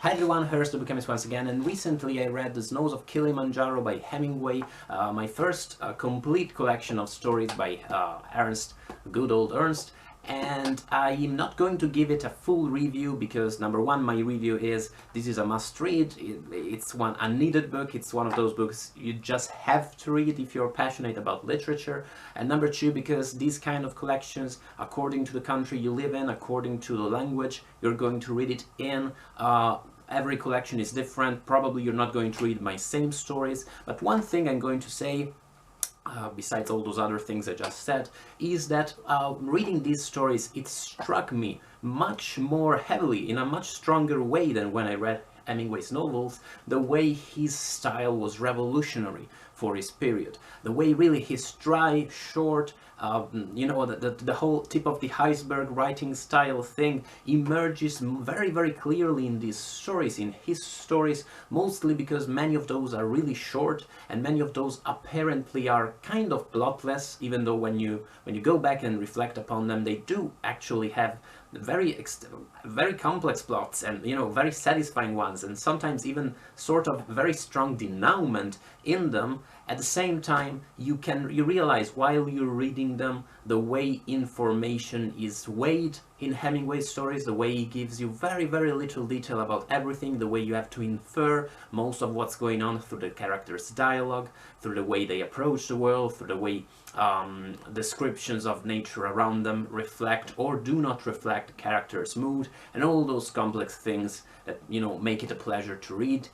Hi everyone, Ernest Hemingway once again, and recently I read The Snows of Kilimanjaro by Hemingway, my first complete collection of stories by Ernest, good old Ernst, and I'm not going to give it a full review because number one, my review is this is a must-read. It's a needed book. It's one of those books you just have to read if you're passionate about literature. And number two, because these kind of collections, according to the country you live in, according to the language you're going to read it in, every collection is different. Probably you're not going to read my same stories, but one thing I'm going to say, besides all those other things I just said, is that reading these stories, it struck me much more heavily, in a much stronger way than when I read Hemingway's novels, the way his style was revolutionary for his period. The way really his dry, short, the whole tip of the iceberg writing style thing emerges very, very clearly in these stories, in his stories, mostly because many of those are really short and many of those apparently are kind of plotless, even though when you go back and reflect upon them, they do actually have very complex plots and very satisfying ones, and sometimes even sort of very strong denouement in them. At the same time, you realize while you're reading them the way information is weighed in Hemingway's stories, the way he gives you very, very little detail about everything, the way you have to infer most of what's going on through the characters' dialogue, through the way they approach the world, through the way descriptions of nature around them reflect or do not reflect the character's mood, and all those complex things that make it a pleasure to read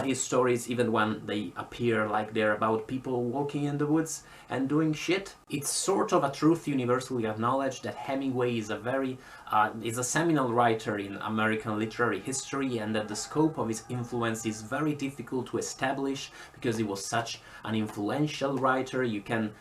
his stories, even when they appear like they're about people walking in the woods and doing shit. It's sort of a truth universally acknowledged that Hemingway is a seminal writer in American literary history, and that the scope of his influence is very difficult to establish because he was such an influential writer. You can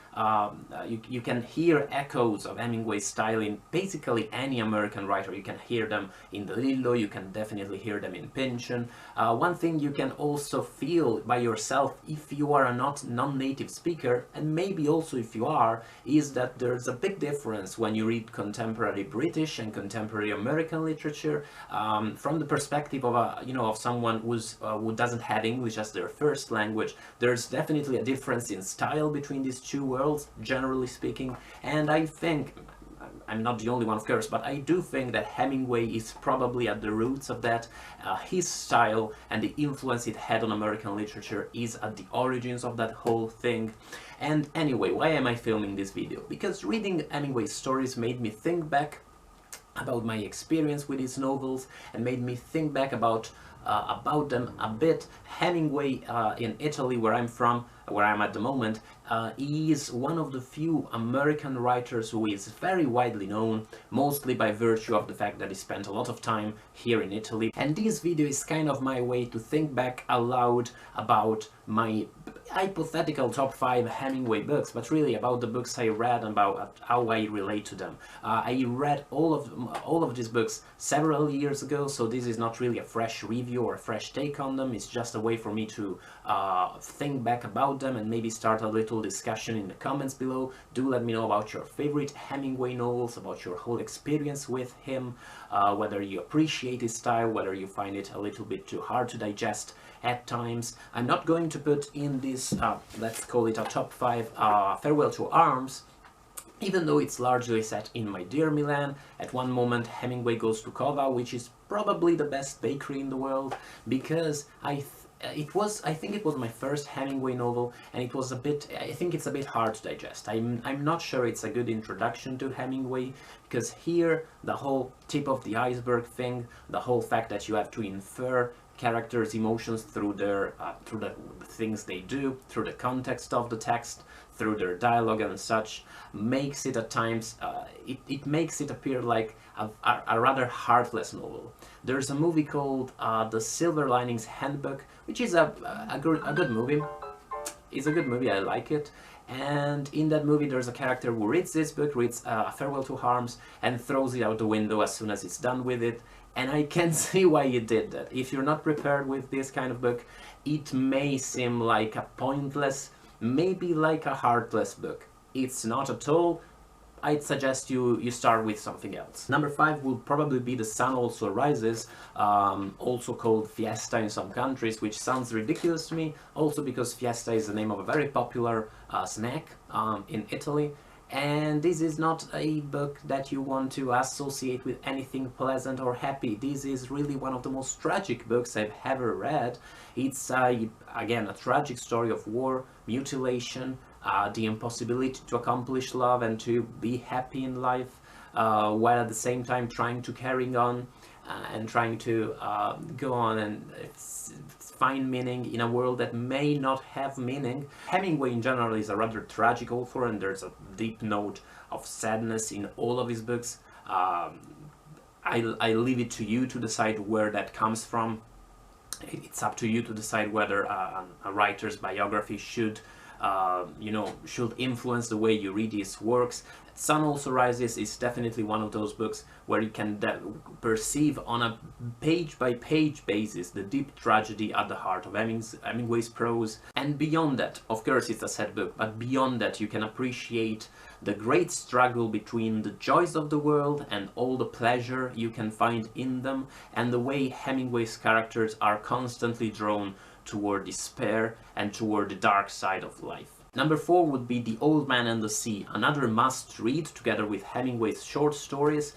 hear echoes of Hemingway's style in basically any American writer. You can hear them in The Lillo, you can definitely hear them in Pynchon. One thing you can also feel by yourself if you are a non-native speaker, and maybe also if you are, is that there's a big difference when you read contemporary British and contemporary American literature from the perspective of of someone who doesn't have English as their first language. There's definitely a difference in style between these two worlds, generally speaking, and I think, I'm not the only one of course, but I do think that Hemingway is probably at the roots of that. His style and the influence it had on American literature is at the origins of that whole thing. And anyway, why am I filming this video? Because reading Hemingway's stories made me think back about my experience with his novels and made me think back about them a bit. Hemingway in Italy, where I'm at the moment, is one of the few American writers who is very widely known, mostly by virtue of the fact that he spent a lot of time here in Italy. And this video is kind of my way to think back aloud about my hypothetical top 5 Hemingway books, but really about the books I read and about how I relate to them. I read all of these books several years ago, so this is not really a fresh review or a fresh take on them. It's just a way for me to think back about them and maybe start a little discussion in the comments below. Do let me know about your favorite Hemingway novels, about your whole experience with him, whether you appreciate his style, whether you find it a little bit too hard to digest at times. I'm not going to put in this, let's call it a top 5 Farewell to Arms, even though it's largely set in my dear Milan. At one moment Hemingway goes to Cova, which is probably the best bakery in the world, because I think it was my first Hemingway novel, and it was I think it's a bit hard to digest. I'm not sure it's a good introduction to Hemingway, because here the whole tip of the iceberg thing, the whole fact that you have to infer characters' emotions through the things they do, through the context of the text, through their dialogue and such, makes it at times, it makes it appear like a rather heartless novel. There's a movie called The Silver Linings Handbook, which is a good movie. It's a good movie, I like it. And in that movie there's a character who reads this book, reads Farewell to Arms, and throws it out the window as soon as it's done with it. And I can see why you did that. If you're not prepared with this kind of book, it may seem like a pointless, maybe like a heartless book. It's not at all. I'd suggest you start with something else. Number 5 would probably be The Sun Also Rises, also called Fiesta in some countries, which sounds ridiculous to me, also because Fiesta is the name of a very popular snack in Italy. And this is not a book that you want to associate with anything pleasant or happy. This is really one of the most tragic books I've ever read. It's, again, a tragic story of war, mutilation, the impossibility to accomplish love and to be happy in life, while at the same time trying to carry on and trying to go on and find meaning in a world that may not have meaning. Hemingway in general is a rather tragic author, and there's a deep note of sadness in all of his books. I leave it to you to decide where that comes from. It's up to you to decide whether a writer's biography should should influence the way you read his works. Sun Also Rises is definitely one of those books where you can perceive on a page-by-page basis the deep tragedy at the heart of Hemingway's prose. And beyond that, of course it's a sad book, but beyond that you can appreciate the great struggle between the joys of the world and all the pleasure you can find in them, and the way Hemingway's characters are constantly drawn toward despair and toward the dark side of life. Number 4 would be The Old Man and the Sea, another must-read together with Hemingway's short stories.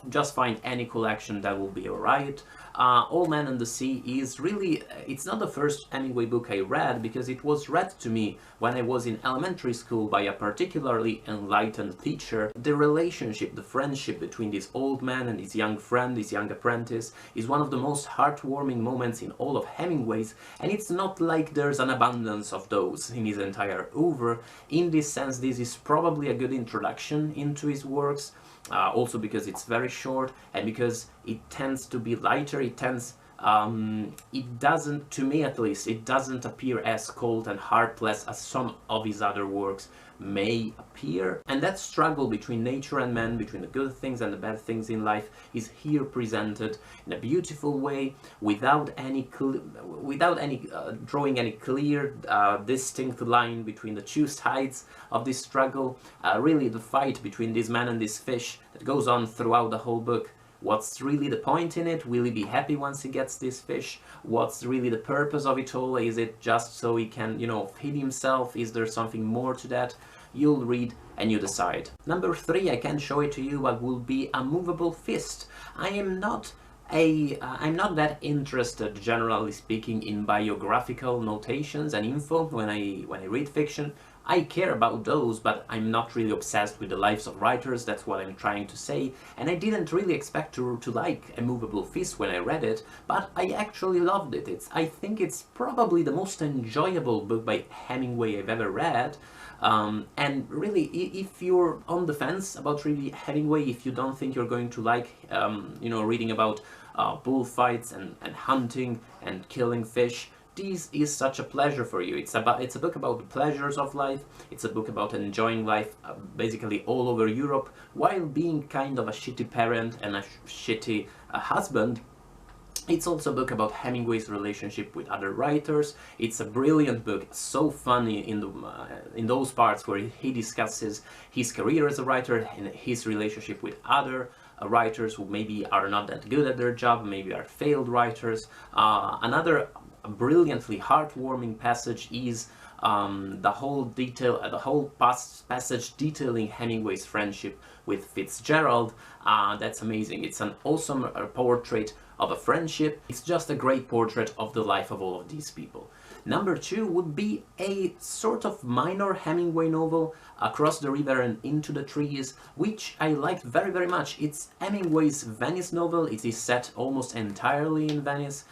Just find any collection, that will be alright. Old Man and the Sea is really, it's not the first Hemingway book I read, because it was read to me when I was in elementary school by a particularly enlightened teacher. The relationship, the friendship between this old man and his young friend, his young apprentice, is one of the most heartwarming moments in all of Hemingway's, and it's not like there's an abundance of those in his entire oeuvre. In this sense, this is probably a good introduction into his works. Also because it's very short, and because it tends to be lighter, it doesn't, to me at least, it doesn't appear as cold and heartless as some of his other works may appear. And that struggle between nature and man, between the good things and the bad things in life, is here presented in a beautiful way, without any drawing any clear, distinct line between the two sides of this struggle. Really, the fight between this man and this fish that goes on throughout the whole book. What's really the point in it? Will he be happy once he gets this fish? What's really the purpose of it all? Is it just so he can, feed himself? Is there something more to that? You'll read and you decide. Number 3, I can't show it to you, but will be A Moveable Feast. I'm not that interested, generally speaking, in biographical notations and info when I read fiction. I care about those, but I'm not really obsessed with the lives of writers, that's what I'm trying to say. And I didn't really expect to like A Moveable Feast when I read it, but I actually loved it. I think it's probably the most enjoyable book by Hemingway I've ever read. And really, if you're on the fence about reading Hemingway, if you don't think you're going to like, reading about bullfights and hunting and killing fish, this is such a pleasure for you. It's a book about the pleasures of life. It's a book about enjoying life basically all over Europe, while being kind of a shitty parent and a shitty husband. It's also a book about Hemingway's relationship with other writers. It's a brilliant book, so funny in those parts where he discusses his career as a writer and his relationship with other writers who maybe are not that good at their job, maybe are failed writers. Another brilliantly heartwarming passage is the whole passage detailing Hemingway's friendship with Fitzgerald. That's amazing. It's an awesome portrait of a friendship. It's just a great portrait of the life of all of these people. Number 2 would be a sort of minor Hemingway novel, Across the River and Into the Trees, which I liked very, very much. It's Hemingway's Venice novel. It is set almost entirely in Venice.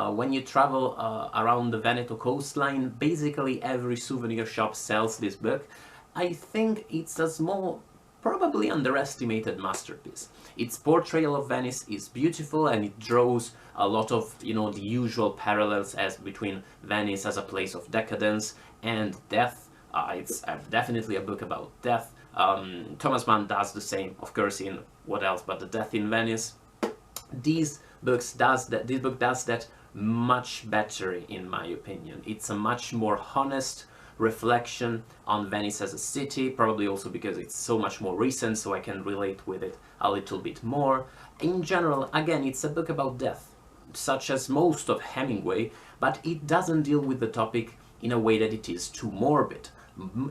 When you travel around the Veneto coastline, basically every souvenir shop sells this book. I think it's a small, probably underestimated masterpiece. Its portrayal of Venice is beautiful, and it draws a lot of, the usual parallels between Venice as a place of decadence and death. It's definitely a book about death. Thomas Mann does the same, of course, in what else but The Death in Venice. This book does that much better, in my opinion. It's a much more honest reflection on Venice as a city, probably also because it's so much more recent, so I can relate with it a little bit more. In general, again, it's a book about death, such as most of Hemingway, but it doesn't deal with the topic in a way that it is too morbid.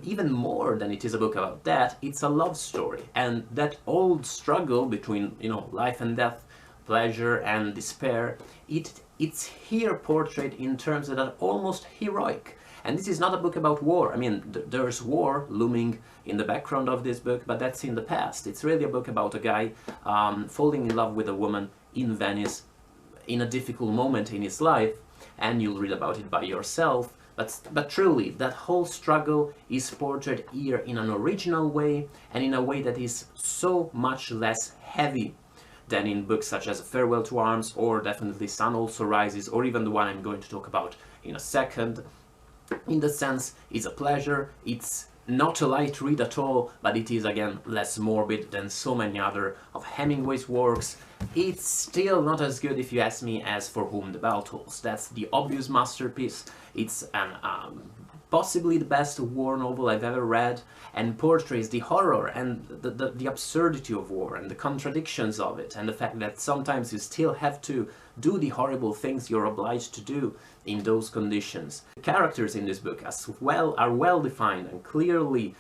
Even more than it is a book about that, it's a love story, and that old struggle between, you know, life and death, pleasure and despair, it's here portrayed in terms that are almost heroic. And this is not a book about war. I mean, there's war looming in the background of this book, but that's in the past. It's really a book about a guy falling in love with a woman in Venice in a difficult moment in his life, and you'll read about it by yourself. But truly, that whole struggle is portrayed here in an original way, and in a way that is so much less heavy than in books such as Farewell to Arms, or definitely Sun Also Rises, or even the one I'm going to talk about in a second. In the sense, it's a pleasure, it's not a light read at all, but it is again less morbid than so many other of Hemingway's works. It's still not as good, if you ask me, as For Whom the Bell Tolls. That's the obvious masterpiece. It's an possibly the best war novel I've ever read, and portrays the horror and the absurdity of war and the contradictions of it, and the fact that sometimes you still have to do the horrible things you're obliged to do in those conditions. The characters in this book as well are well defined and clearly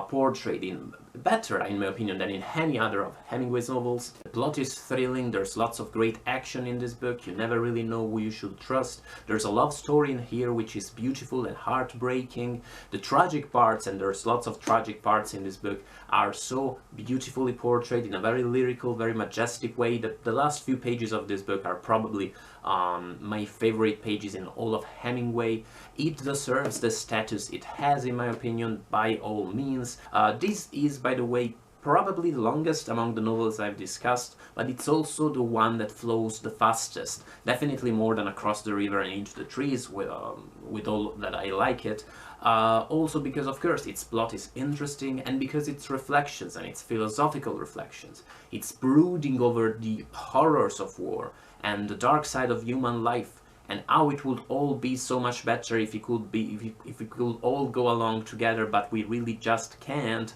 portrayed in better, in my opinion, than in any other of Hemingway's novels. The plot is thrilling, there's lots of great action in this book, you never really know who you should trust. There's a love story in here which is beautiful and heartbreaking. The tragic parts, and there's lots of tragic parts in this book, are so beautifully portrayed in a very lyrical, very majestic way. The last few pages of this book are probably my favorite pages in all of Hemingway. It deserves the status it has, in my opinion, by all means. This is, by the way, probably the longest among the novels I've discussed, but it's also the one that flows the fastest. Definitely more than Across the River and Into the Trees, with all that I like it. Also because, of course, its plot is interesting, and because its reflections and its philosophical reflections, it's brooding over the horrors of war and the dark side of human life, and how it would all be so much better if we could all go along together, but we really just can't.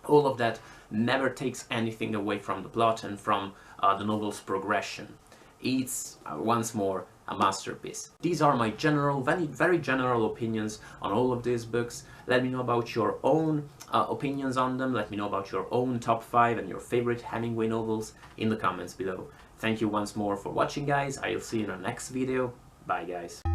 All of that never takes anything away from the plot and from the novel's progression. It's, once more, a masterpiece. These are my very general opinions on all of these books. Let me know about your own opinions on them. Let me know about your own top 5 and your favorite Hemingway novels in the comments below. Thank you once more for watching, guys. I'll see you in the next video. Bye, guys.